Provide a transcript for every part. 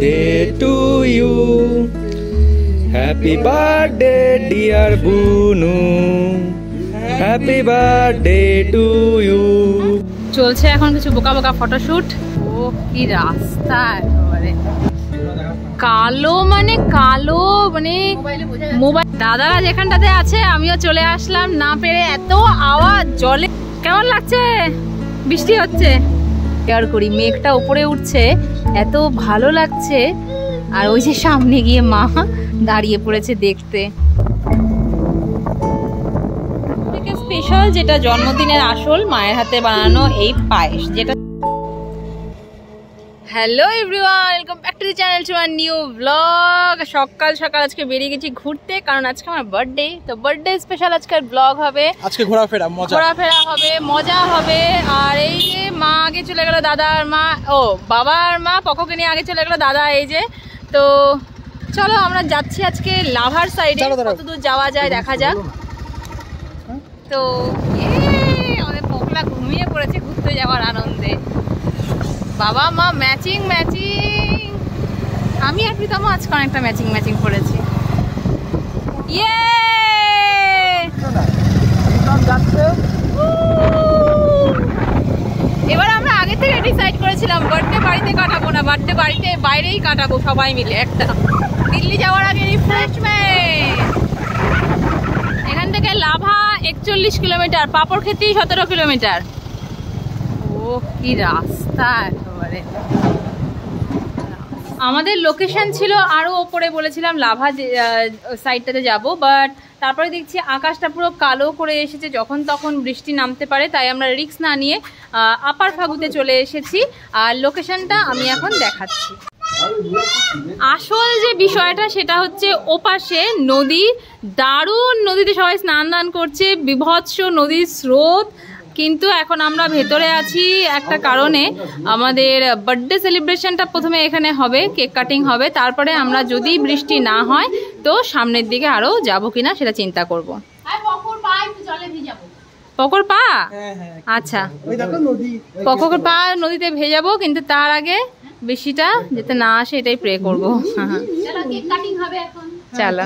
birthday to you. Happy birthday dear Bunu. Happy birthday to you. চলছে এখন কিছু বোকা বোকা ফটোশুট। ও কি রাস্তা একেবারে কালো, মানে কালো, মানে মোবাইল। দাদারা যেখানটাতে আছে আমিও চলে আসলাম না পেরে। এত আওয়াজ জলে। কেমন লাগছে? বৃষ্টি হচ্ছে, কেয়ার করি, মেঘটা উপরে উঠছে, এত ভালো লাগছে। আর ওই যে সামনে গিয়ে মা দাঁড়িয়ে পড়েছে দেখতে। স্পেশাল যেটা জন্মদিনের আসল, মায়ের হাতে বানানো এই পায়েস, যেটা। Hello everyone, welcome back to the channel to our new blog. সকাল সকাল আজকে বেরিয়ে গেছি ঘুরতে, কারণ আজকে আমার বার্থডে। তো বার্থডে স্পেশাল আজকের ব্লগ হবে, আজকে ঘোরাফেরা হবে, মজা হবে। আর এই যে মা আগে চলে গেল, দাদা আর মা, ও বাবা আর মা পকোকে নিয়ে আগে চলে গেল দাদা। এই যে, তো চলো আমরা যাচ্ছি আজকে লাভার সাইডে, কতদূর যাওয়া যায় দেখা যাক। তো আমাদের পকলা ঘুমিয়ে পড়েছে ঘুরতে যাওয়ার আনন্দে। বাবা মা ম্যাচিং ম্যাচিং, আমি আর প্রীতম আজকে অনেকটা ম্যাচিং ম্যাচিং করেছি। ইয়ে এবার আমরা আগে থেকে ডিসাইড করেছিলাম বার্থডে বাড়িতে কাটাবো না, বার্থডে বাড়িতে বাইরেই কাটাবো সবাই মিলে একটা। দিল্লি যাওয়ার আগে রিফ্রেশমেন্ট। এখান থেকে লাভা 41 কিলোমিটার, পাপড়খেতি 17 কিলোমিটার। ও কি রাস্তা একেবারে। আমাদের লোকেশন ছিল আরো ওপরে, বলেছিলাম লাভা সাইডটাতে যাব, বাট তারপরে দেখছি আকাশটা পুরো কালো করে এসেছে, যখন তখন বৃষ্টি নামতে পারে। তাই আমরা রিস্ক না নিয়ে আপার ফাগুতে চলে এসেছি। আর লোকেশনটা আমি এখন দেখাচ্ছি। আসল যে বিষয়টা সেটা হচ্ছে ওপাশে নদী, দারুণ নদীতে সবাই স্নান দান করছে, বিভৎস নদীর স্রোত। কিন্তু এখন আমরা ভেতরে আছি একটা কারণে, আমাদের বার্থডে সেলিব্রেশনটা প্রথমে এখানে হবে, কেক কাটিং হবে, তারপরে আমরা যদি বৃষ্টি না হয় তো সামনের দিকে আরো যাবো কিনা সেটা চিন্তা করব। পকর পা, আচ্ছা পকর পা নদীতে ভেজাবো, কিন্তু তার আগে বৃষ্টিটা যাতে না আসে এটাই প্রে করবো। চলো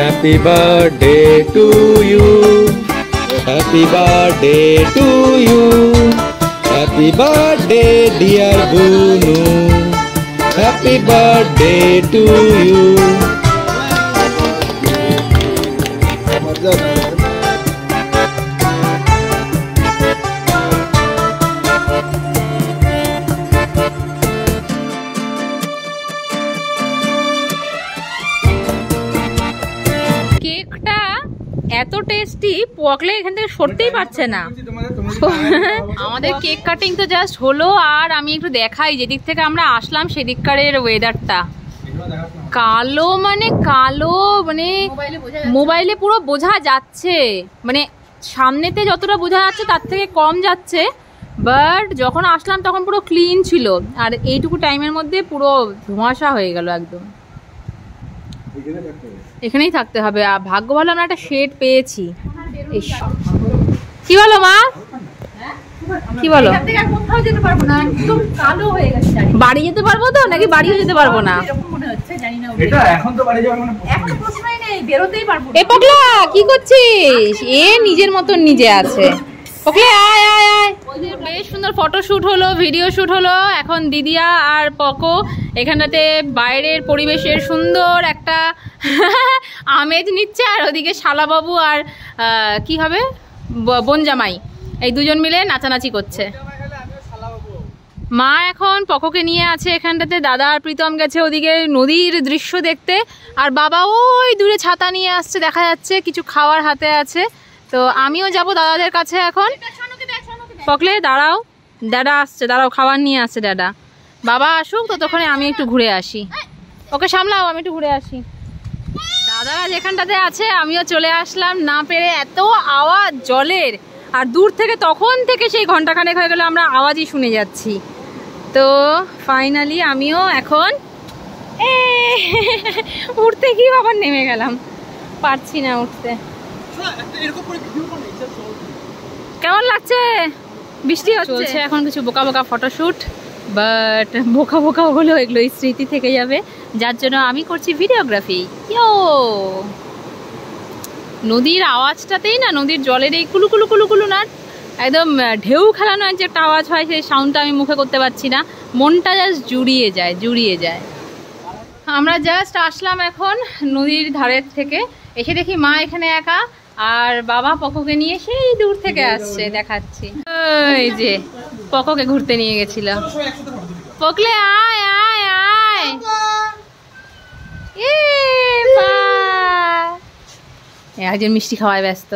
Happy birthday to you. Happy birthday to you. Happy birthday dear Bunu. Happy birthday to you. এত টেস্টি, পকলে এখান থেকে সরতেই পারছে না। আমাদের কেক কাটিং তো জাস্ট হলো, আর আমি একটু দেখাই যেদিক থেকে আমরা আসলাম সেদিককারের ওয়েদারটা। কালো, মানে কালো, মানে মোবাইলে পুরো বোঝা যাচ্ছে, মানে সামনেতে যতটা বোঝা যাচ্ছে তার থেকে কম যাচ্ছে, বাট যখন আসলাম তখন পুরো ক্লিন ছিল। আর এইটুকু টাইমের মধ্যে পুরো ধোঁয়াশা হয়ে গেল একদম। এখানেই থাকতে হবে। আর ভাগ্য ভালো আমরা একটা শেড পেয়েছি। কি বলো মা, কি বলো? বাড়ি যেতে পারবো তো, নাকি বাড়িও যেতে পারবো না? এ পকলা কি করছিস? এ নিজের মতন নিজে আছে। ওকে আয় আয় আয়। বেশ সুন্দর ফটোশুট হলো, ভিডিও শুট হলো। এখন দিদিয়া আর পকো এখানটাতে বাইরের পরিবেশের সুন্দর একটা আমেজ নিচ্ছে, আর ওদিকে শালাবাবু আর কি হবে বনজামাই, এই দুজন মিলে নাচানাচি করছে। মা এখন পকোকে নিয়ে আছে এখানটাতে, দাদা আর প্রীতম গেছে ওদিকে নদীর দৃশ্য দেখতে, আর বাবা ওই দূরে ছাতা নিয়ে আসছে, দেখা যাচ্ছে কিছু খাওয়ার হাতে আছে। তো আমিও যাব দাদাদের কাছে এখন। পকলে দাঁড়াও, দাদা আসছে, দাঁড়াও, খাবার নিয়ে আসছে দাদা। বাবা আসুক ততক্ষণে আমি একটু ঘুরে আসি। ওকে সামলাও, আমি একটু ঘুরে আসি। দাদারা যেখানটাতে আছে আমিও চলে আসলাম, না পেরে এত আওয়াজ জলের, আর দূর থেকে তখন থেকে সেই ঘন্টাখানেক হয়ে গেল আমরা আওয়াজই শুনে যাচ্ছি। তো ফাইনালি আমিও এখন উঠতে গিয়ে আবার নেমে গেলাম, পারছি না উঠতে। কেমন লাগছে? বৃষ্টি চলছে এখন, কিছু বোকা বোকা ফটোশুট, বাট বোকা বোকা হলেও এগুলো স্মৃতি থেকে যাবে, যার জন্য আমি করছি ভিডিওগ্রাফি। নদীর আওয়াজটাতেই না, নদীর জলের এই কুলু কুলু কুলু কুলু না, একদম ঢেউ খেলানো যে একটা আওয়াজ হয়, সেই সাউন্ডটা আমি মুখে করতে পারছি না, মনটা জাস্ট জুড়িয়ে যায়, জুড়িয়ে যায়। আমরা জাস্ট আসলাম এখন নদীর ধারের থেকে, এসে দেখি মা এখানে একা, আর বাবা পকোকে নিয়ে সেই দূর থেকে আসছে, দেখাচ্ছি। ওই যে পকোকে ঘুরতে নিয়ে গেছিল। পকলে আয় আয় আয়, একজন মিষ্টি খাওয়ায় ব্যস্ত।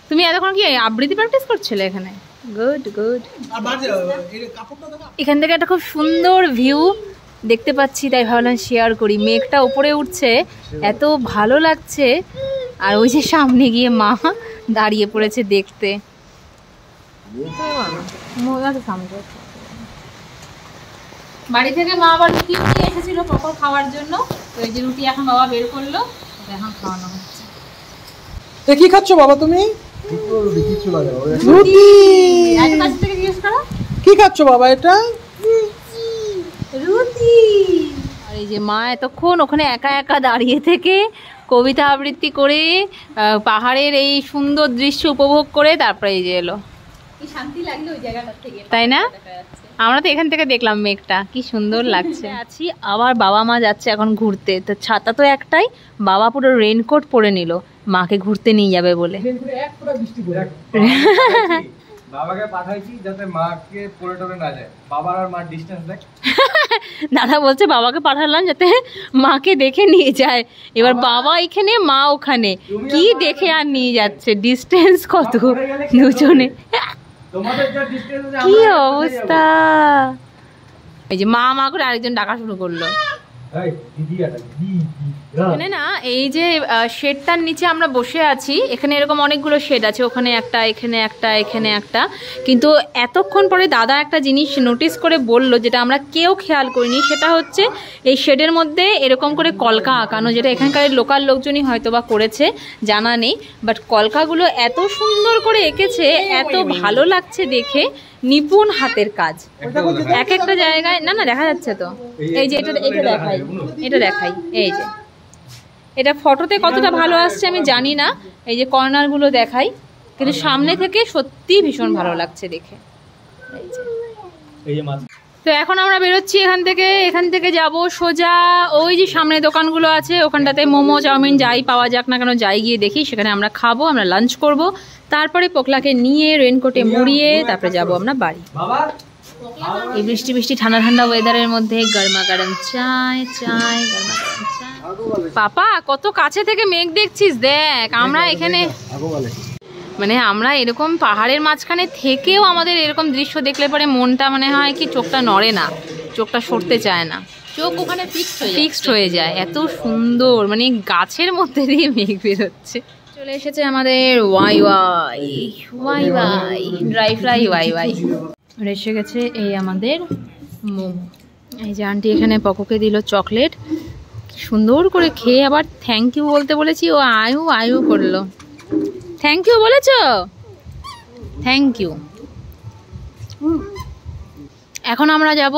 তুমি এতক্ষণ কি আবৃত্তি প্র্যাকটিস করছিলে এখানে? Good good. এখান থেকে একটা খুব সুন্দর ভিউ দেখতে পাচ্ছি, তাই ভাবলাম শেয়ার করি। মেঘটা উপরে উঠছে, এত ভালো লাগছে, আর ওই যে সামনে গিয়ে মা দাঁড়িয়ে পড়েছে দেখতে। বাড়ি থেকে মা আবার রুটি নিয়ে এসেছিল পকো খাওয়ার জন্য, তো এই যে রুটি এখন বাবা বের করলো, এখন খাওয়ানো হচ্ছে। কি খাচ্ছ বাবা তুমি? রুটি। কি খাচ্ছ বাবা এটা? রুটি। আর এই যে মা এতক্ষণ ওখানে একা একা দাঁড়িয়ে থেকে কবিতা আবৃত্তি করে, পাহাড়ের এই সুন্দর দৃশ্য উপভোগ করে তারপরে এই যে এলো। কি শান্তি লাগলো ওই জায়গাটা থেকে, তাই না? আমরা তো এখান থেকে দেখলাম মেঘটা, কি সুন্দর লাগছে। আছি আবার বাবা মা যাচ্ছে এখন ঘুরতে, তো ছাতা তো একটাই, বাবা পুরো রেইনকোট পরে নিল মাকে ঘুরতে নিয়ে যাবে বলে। বাবাকে পাঠাইছি যাতে মাকে পড়ে টরে না যায়, বাবার আর মার ডিসটেন্স দেখ। দাদা বলছে বাবাকে পাঠালাম যাতে মাকে দেখে নিয়ে যায়, এবার বাবা এখানে মা ওখানে, কি দেখে আর নিয়ে যাচ্ছে, ডিসটেন্স কত দুজনে, কি অবস্থা। এই যে মা মা করে আরেকজন ডাকা শুরু করলো। এখানে না এই যে শেডটার নিচে আমরা বসে আছি, এখানে এরকম অনেকগুলো শেড আছে, ওখানে একটা, এখানে একটা, এখানে একটা, কিন্তু এতক্ষণ পরে দাদা একটা জিনিস নোটিস করে বলল, যেটা আমরা কেউ খেয়াল করিনি, সেটা হচ্ছে এই শেডের মধ্যে এরকম করে কলকা আঁকানো, যেটা এখানকার লোকাল লোকজনই হয়তো বা করেছে, জানা নেই, বাট কলকাগুলো এত সুন্দর করে এঁকেছে, এত ভালো লাগছে দেখে, নিপুণ হাতের কাজ। এক একটা জায়গায় না না দেখা যাচ্ছে তো, এই যে এটা দেখাই, এটা দেখাই, এই যে এটা ফটোতে কতটা ভালো আসছে আমি জানি না, এই যে কর্নারগুলো দেখাই, কিন্তু সামনে থেকে সত্যি ভীষণ ভালো লাগছে দেখে। তো এখন আমরা বেরোচ্ছি এখান থেকে যাব সোজা ওই যে সামনে দোকানগুলো আছে, ওখানটাতে মোমো চাউমিন যাই পাওয়া যাক না কেন, যাই গিয়ে দেখি, সেখানে আমরা খাবো, আমরা লাঞ্চ করব, তারপরে পোকলাকে নিয়ে রেনকোটে মুড়িয়ে তারপরে যাব আমরা বাড়ি। এই বৃষ্টি বৃষ্টি ঠান্ডা ঠান্ডা ওয়েদারের মধ্যে গরমা গরম চায় চায়, গরমা গরম চায়। পাপা কত কাছে থেকে মেঘ দেখছিস, দেখ আমরা এখানে, মানে আমরা এরকম পাহাড়ের মাঝখানে থেকেও আমাদের এরকম দৃশ্য দেখলে পরে মনটা মনে হয় কি চোখটা নড়ে না, চোখটা সরতে চায় না, চোখ ওখানে ফিক্সড হয়ে যায়, এত সুন্দর, মানে গাছের মধ্যে দিয়ে মেঘ বেরোচ্ছে। চলে এসেছে আমাদের ওয়াই ওয়াই ওয়াই ওয়াই ড্রাই ফ্রাই ওয়াই ওয়াই, এসে গেছে এই আমাদের মোমো। এই যে আন্টি এখানে পকোকে দিল চকলেট, সুন্দর করে খেয়ে আবার থ্যাংক ইউ বলতে বলেছি, ও আয়ু আয়ু করলো। থ্যাংক ইউ বলেছ? Thank you. এখন আমরা যাব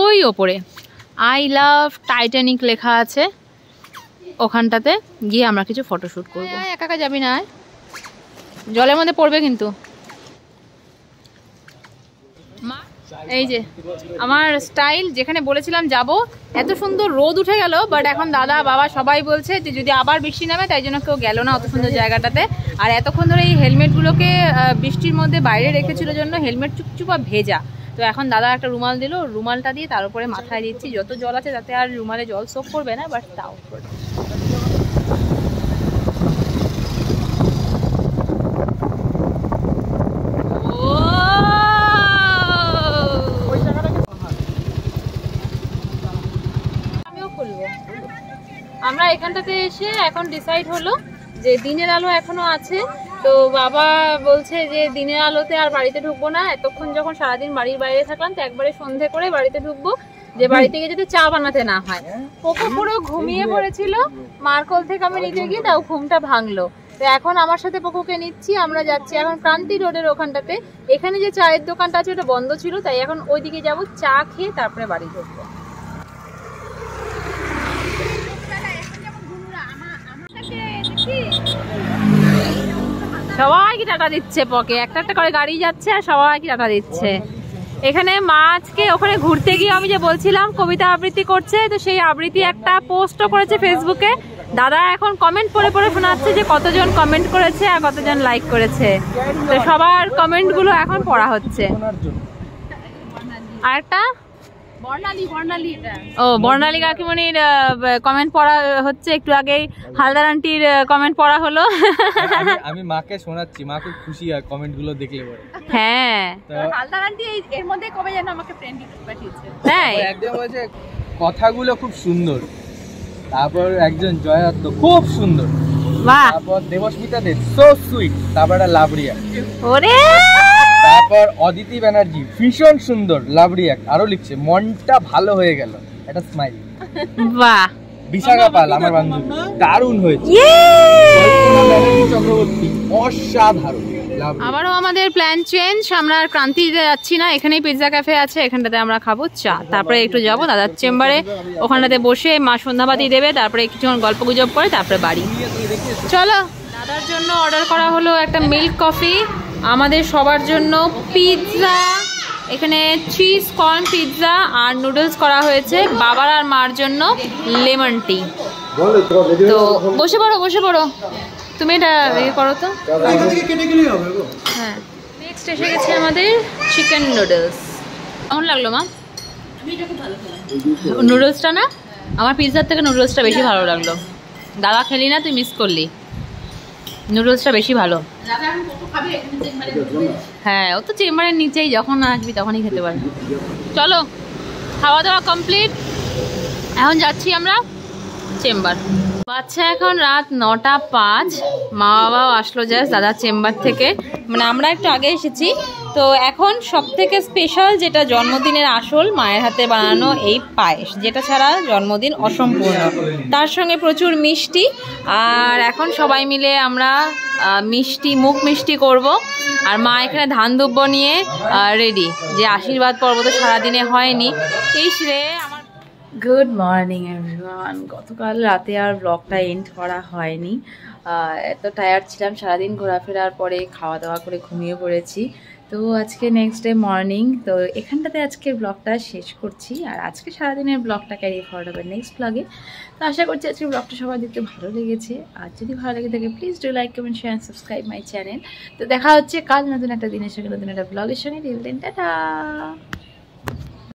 ওই ওপরে, আই লাভ টাইটানিক লেখা আছে, ওখানটাতে গিয়ে আমরা কিছু ফটোশ্যুট করবো। একা একা যাবি না, জলের মধ্যে পড়বে কিন্তু। এই যে আমার স্টাইল, যেখানে বলেছিলাম যাব, এত সুন্দর রোদ উঠে গেল, বাট এখন দাদা বাবা সবাই বলছে যে যদি আবার বৃষ্টি নামে, তাই জন্য কেউ গেল না অত সুন্দর জায়গাটাতে। আর এতক্ষণ ধরে এই হেলমেটগুলোকে বৃষ্টির মধ্যে বাইরে রেখেছিল জন্য হেলমেট চুপচুপা ভেজা, তো এখন দাদা একটা রুমাল দিল, রুমালটা দিয়ে তার উপরে মাথায় দিচ্ছি, যত জল আছে তাতে আর রুমালে জল সোপ করবে না, বাট তাও আমিও খুলবো। আমরা এখানটাতে এসে এখন ডিসাইড হলো যে দিনের আলো এখনো আছে, তো বাবা বলছে যে দিনের আলোতে আর বাড়িতে ঢুকবো না, এতক্ষণ যখন সারাদিন বাড়ির বাইরে থাকলাম তো একবারে সন্ধে করে বাড়িতে ঢুকবো, যে বাড়ি থেকে যাতে চা বানাতে না হয়। পোকো পুরো ঘুমিয়ে পড়েছিল, মার কোল থেকে আমি নিতে গিয়ে তাও ঘুমটা ভাঙলো। তো এখন আমার সাথে পোকোকে নিচ্ছি, আমরা যাচ্ছি এখন ক্রান্তি রোডের ওখানটাতে। এখানে যে চায়ের দোকানটা আছে ওটা বন্ধ ছিল, তাই এখন ওইদিকে যাবো, চা খেয়ে তারপরে বাড়ি ঢুকবো। সবাইকে টাটা দিচ্ছে পকে, একটা একটা করে গাড়ি যাচ্ছে আর সবাইকে টাটা দিচ্ছে। এখানে মা আজকে ওখানে ঘুরতে গিয়ে আমি যে বলছিলাম কবিতা আবৃত্তি করছে, তো সেই আবৃত্তি একটা পোস্টও করেছে ফেসবুকে। দাদা এখন কমেন্ট পড়ে পড়ে শোনাচ্ছে যে কতজন কমেন্ট করেছে আর কতজন লাইক করেছে, তো সবার কমেন্টগুলো এখন পড়া হচ্ছে। আর একটা ও বর্ণালী কাকিমণির কমেন্ট পড়া হচ্ছে, একটু আগেই হালদার আন্টির কমেন্ট পড়া হলো। আমি মাকে শোনাচ্ছি, মা খুব খুশি হয় কমেন্ট গুলো দেখলে পরে। হ্যাঁ হালদার আন্টি এর মধ্যে কবে যেন আমাকে ফ্রেন্ড রিকোয়েস্ট পাঠিয়েছে। তাই একজন বলছে কথাগুলো খুব সুন্দর, তারপর একজন জয়াত্ম খুব সুন্দর, বাহ, তারপর দেবস্মিতা দে সো সুইট, তারপর একটা লাভরিয়া, ওরে তারপর অদিতি ব্যানার্জি ভীষণ সুন্দর লাভরিয়া, আরো লিখছে মনটা ভালো হয়ে গেল, একটা স্মাইল। বাহ, বিশাখা পাল আমার বান্ধবী দারুণ হয়েছে, চক্রবর্তী অসাধারণ। আবারও আমাদের প্ল্যান চেঞ্জ, আমরা আর ক্রান্তিতে যাচ্ছি না, এখানেই পিৎজা ক্যাফে আছে, এখানটাতে আমরা খাবো চা, তারপরে একটু যাবো দাদার চেম্বারে, ওখানটাতে বসে মা সন্ধ্যাবাতি দেবে, তারপরে কিছুক্ষণ গল্প গুজব করে তারপরে বাড়ি। চলো, দাদার জন্য অর্ডার করা হলো একটা মিল্ক কফি, আমাদের সবার জন্য পিৎজা, এখানে চিজ কর্ন পিৎজা আর নুডলস করা হয়েছে, বাবার আর মার জন্য লেমন টি। তো বসে পড়ো বসে পড়ো, তুমি এটা ইয়ে করো তো। হ্যাঁ, নেক্সট এসে গেছে আমাদের চিকেন নুডলস। কেমন লাগলো মা নুডলসটা? না, আমার পিৎজার থেকে নুডলসটা বেশি ভালো লাগলো। দাদা খেলি না, তুই মিস করলি, নুডলসটা বেশি ভালো। হ্যাঁ, ও তো চেম্বারের নিচেই, যখন আসবি তখনই খেতে পারবি। চলো, খাওয়া দাওয়া কমপ্লিট, এখন যাচ্ছি আমরা চেম্বার। বাচ্চা এখন রাত 9:05, মা বাবাও আসলো জাস্ট দাদার চেম্বার থেকে, মানে আমরা একটু আগে এসেছি। তো এখন সব থেকে স্পেশাল যেটা জন্মদিনের আসল, মায়ের হাতে বানানো এই পায়েস, যেটা ছাড়া জন্মদিন অসম্পূর্ণ, তার সঙ্গে প্রচুর মিষ্টি। আর এখন সবাই মিলে আমরা মিষ্টি, মুখ মিষ্টি করব। আর মা এখানে ধান দুব্য নিয়ে রেডি, যে আশীর্বাদ পর্ব তো সারাদিনে হয়নি। এই রে আমার গুড মর্নিং এভরিওয়ান। গতকাল রাতে আর ব্লগটা এন্ড করা হয়নি, এত টায়ার্ড ছিলাম সারাদিন ঘোরাফেরার পরে, খাওয়া দাওয়া করে ঘুমিয়ে পড়েছি। তো আজকে নেক্সট ডে মর্নিং, তো এখানটাতে আজকের ব্লগটা শেষ করছি। আর আজকে সারাদিনের ব্লগটা ক্যারি ফরওয়ার্ড হবে নেক্সট ব্লগে। তো আশা করছি আজকে ব্লগটা সবাই দেখতে ভালো লেগেছে, আর যদি ভালো লেগে থাকে please do like, comment, share, subscribe my channel. তো দেখা হচ্ছে কাল নতুন একটা দিনের সঙ্গে, নতুন একটা ব্লগের সঙ্গে। Till then tata.